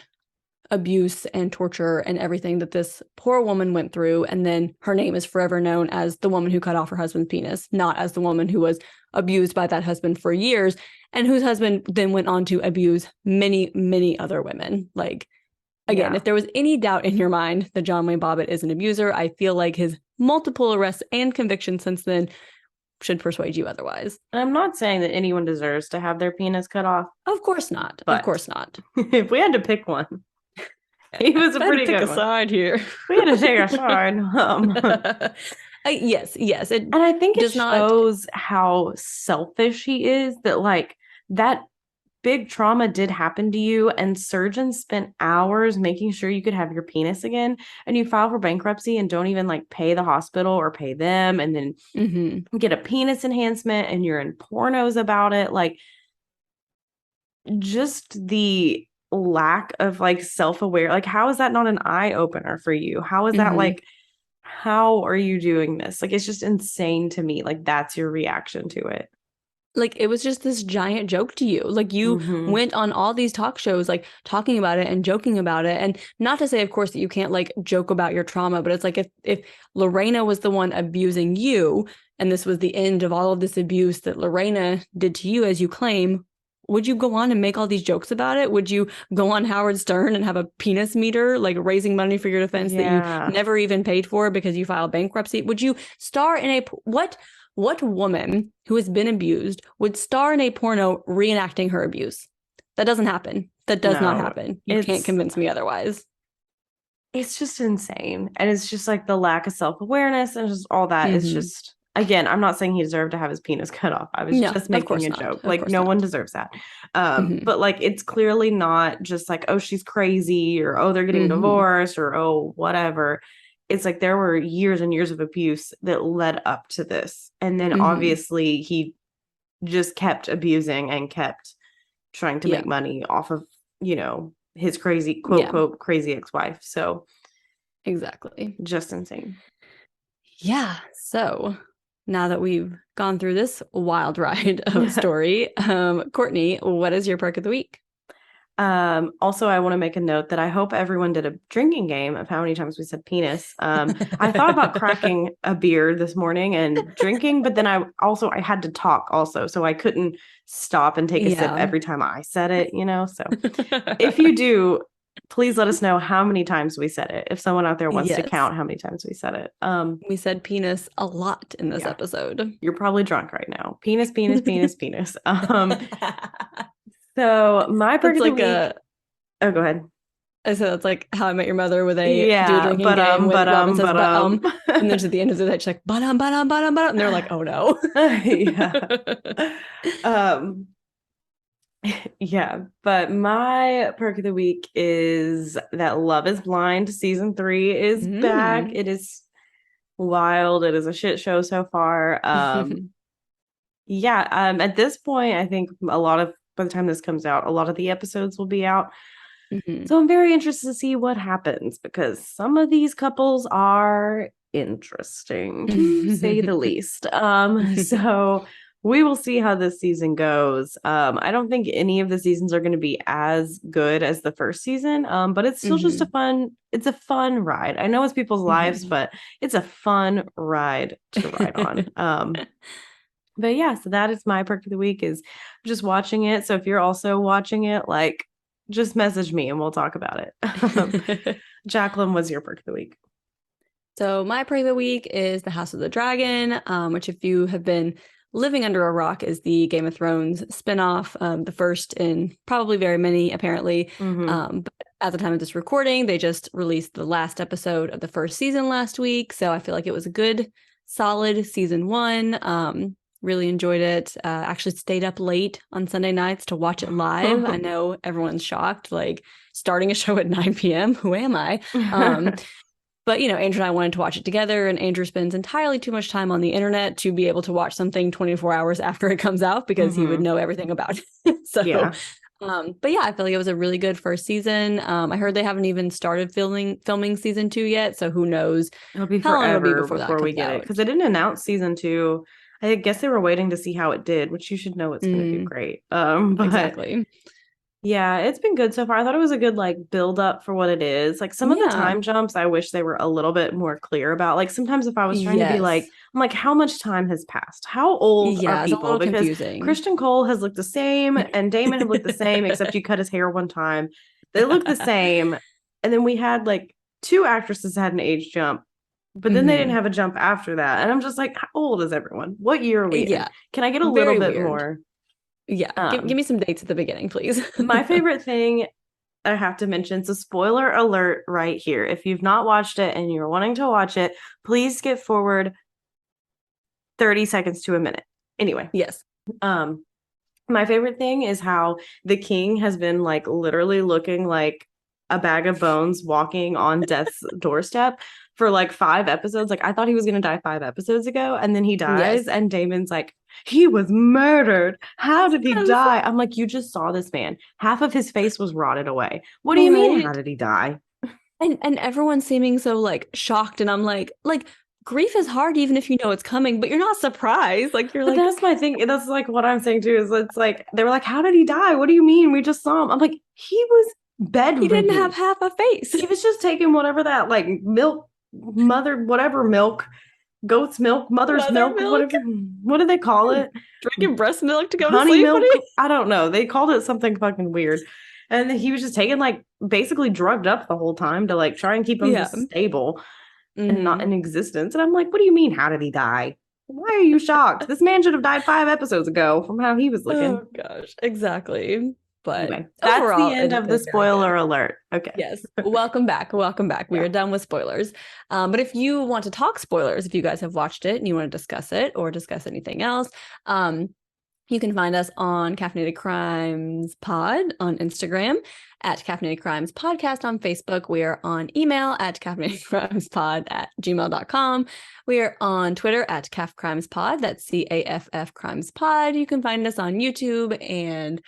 abuse and torture and everything that this poor woman went through. And then her name is forever known as the woman who cut off her husband's penis, not as the woman who was abused by that husband for years and whose husband then went on to abuse many, many other women. Like, again, Yeah. if there was any doubt in your mind that John Wayne Bobbitt is an abuser, I feel like his multiple arrests and convictions since then should persuade you otherwise. And I'm not saying that anyone deserves to have their penis cut off, Of course not. Of but course not. if we had to pick one, he was a I had to pretty pick good a one. side here. We had to take a side. Yes, yes. It And I think it does not. shows how selfish he is that, like, that big trauma did happen to you, and surgeons spent hours making sure you could have your penis again. And you file for bankruptcy and don't even like pay the hospital or pay them, and then get a penis enhancement, and you're in pornos about it. Like, just the lack of like self-aware. Like, how is that not an eye opener for you? How is that like, how are you doing this? Like, it's just insane to me. Like, that's your reaction to it. Like it was just this giant joke to you. Like you went on all these talk shows, like talking about it and joking about it. And not to say, of course, that you can't like joke about your trauma, but it's like if Lorena was the one abusing you, and this was the end of all of this abuse that Lorena did to you, as you claim, would you go on and make all these jokes about it? Would you go on Howard Stern and have a penis meter, like raising money for your defense that you never even paid for because you filed bankruptcy? Would you star in a what woman who has been abused would star in a porno reenacting her abuse? That doesn't happen. That does not happen. You can't convince me otherwise. It's just insane. And it's just like the lack of self-awareness and just all that is just, again, I'm not saying he deserved to have his penis cut off. I was just making a joke. Like, no one deserves that. But like, it's clearly not just like, oh, she's crazy, or oh, they're getting divorced, or oh, whatever. It's like there were years and years of abuse that led up to this. And then obviously he just kept abusing and kept trying to make money off of, you know, his crazy, quote, crazy ex-wife. So exactly. Just insane. Yeah. So now that we've gone through this wild ride of story, Courtney, what is your perk of the week? Also, I want to make a note that I hope everyone did a drinking game of how many times we said penis. I thought about cracking a beer this morning and drinking, but then I had to talk also, so I couldn't stop and take a sip every time I said it, you know? So if you do, please let us know how many times we said it. If someone out there wants to count how many times we said it. We said penis a lot in this episode. You're probably drunk right now. Penis, penis, penis, penis. So my perk of the week. Oh, go ahead. I said that's like How I Met Your Mother, where they do a drinking game when Robin says and then to the end of it, she's like but and they're like, oh no. Yeah. But my perk of the week is that Love is Blind season 3 is back. It is wild. It is a shit show so far. At this point, I think by the time this comes out, a lot of the episodes will be out. So I'm very interested to see what happens, because some of these couples are interesting, to say the least. So we will see how this season goes. I don't think any of the seasons are going to be as good as the first season, but it's still just it's a fun ride. I know it's people's lives, but it's a fun ride to ride on. But yeah, so that is my perk of the week, is just watching it. So if you're also watching it, like, just message me and we'll talk about it. Jaclyn, what's your perk of the week? So my perk of the week is The House of the Dragon, which, if you have been living under a rock, is the Game of Thrones spinoff, the first in probably very many, apparently. But at the time of this recording, they just released the last episode of the first season last week. So I feel like it was a good, solid season 1. Really enjoyed it. Actually stayed up late on Sunday nights to watch it live. I know everyone's shocked, like starting a show at 9 p.m. Who am I? But, you know, Andrew and I wanted to watch it together, and Andrew spends entirely too much time on the internet to be able to watch something 24 hours after it comes out, because he would know everything about it. So, but yeah, I feel like it was a really good first season. I heard they haven't even started filming season 2 yet. So who knows? It'll be forever before we get it, because they didn't announce season 2. I guess they were waiting to see how it did, which you should know it's going to do great. But exactly. Yeah, it's been good so far. I thought it was a good like build up for what it is. Like some of the time jumps, I wish they were a little bit more clear about. Like sometimes if I was trying to be like, I'm like, how much time has passed? How old are people? Because confusing. Christian Cole has looked the same and Damon have looked the same, except he cut his hair one time. They look the same. And then we had like 2 actresses had an age jump. But then they didn't have a jump after that. And I'm just like, how old is everyone? What year are we in? Can I get a little bit more? Yeah. Give me some dates at the beginning, please. My favorite thing I have to mention, so spoiler alert right here. If you've not watched it and you're wanting to watch it, please skip forward 30 seconds to a minute. Anyway. Yes. My favorite thing is how the king has been like literally looking like a bag of bones walking on death's doorstep for like 5 episodes. Like I thought he was going to die 5 episodes ago, and then he dies and Damon's like, he was murdered. How did he Yes. die? I'm like, you just saw this man. Half of his face was rotted away. What do you mean, how Right. did he die? And everyone's seeming so like shocked, and I'm like grief is hard even if you know it's coming, but you're not surprised. Like you're But like that's my thing. That's like what I'm saying too, is it's like they were like, how did he die? What do you mean? We just saw him. I'm like, he was he didn't have bedridden. half a face. He was just taking whatever that like milk, mother, whatever milk, goat's milk, mother's Mother milk, milk, whatever. What do they call it? drinking breast milk to go to Honey sleep. What do milk? you I don't know. They called it something fucking weird. And he was just taking like basically drugged up the whole time to like try and keep him Yeah. just stable and not Hmm. in existence. And I'm like, what do you mean? How did he die? Why are you shocked? This man should have died 5 episodes ago from how he was looking. Oh gosh, exactly. But Anyway, that's the overall, end of the it's very good. spoiler alert. Okay. Yes. Welcome back. Welcome back. We Yeah. are done with spoilers. But if you want to talk spoilers, if you guys have watched it and you want to discuss it or discuss anything else, you can find us on Caffeinated Crimes Pod on Instagram, at Caffeinated Crimes Podcast on Facebook. We are on email at caffeinatedcrimespod@gmail.com. We are on Twitter at Caff Crimes Pod. That's CAFF Crimes Pod. You can find us on YouTube and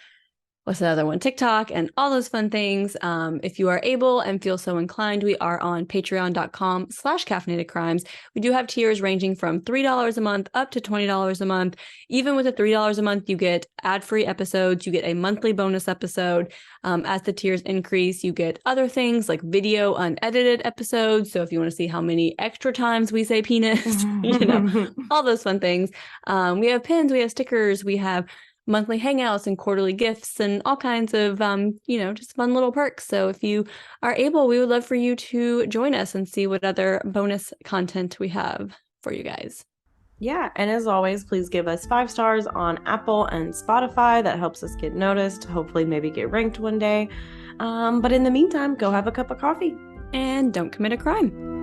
what's the other one? TikTok and all those fun things. If you are able and feel so inclined, we are on patreon.com/caffeinated crimes. We do have tiers ranging from $3 a month up to $20 a month. Even with the $3 a month, you get ad-free episodes. You get a monthly bonus episode. As the tiers increase, you get other things like video unedited episodes. So if you want to see how many extra times we say penis, all those fun things. We have pins, we have stickers, we have monthly hangouts and quarterly gifts and all kinds of just fun little perks. So if you are able, we would love for you to join us and see what other bonus content we have for you guys. Yeah, and as always, please give us 5 stars on Apple and Spotify. That helps us get noticed, hopefully maybe get ranked one day. But in the meantime, go have a cup of coffee. And don't commit a crime.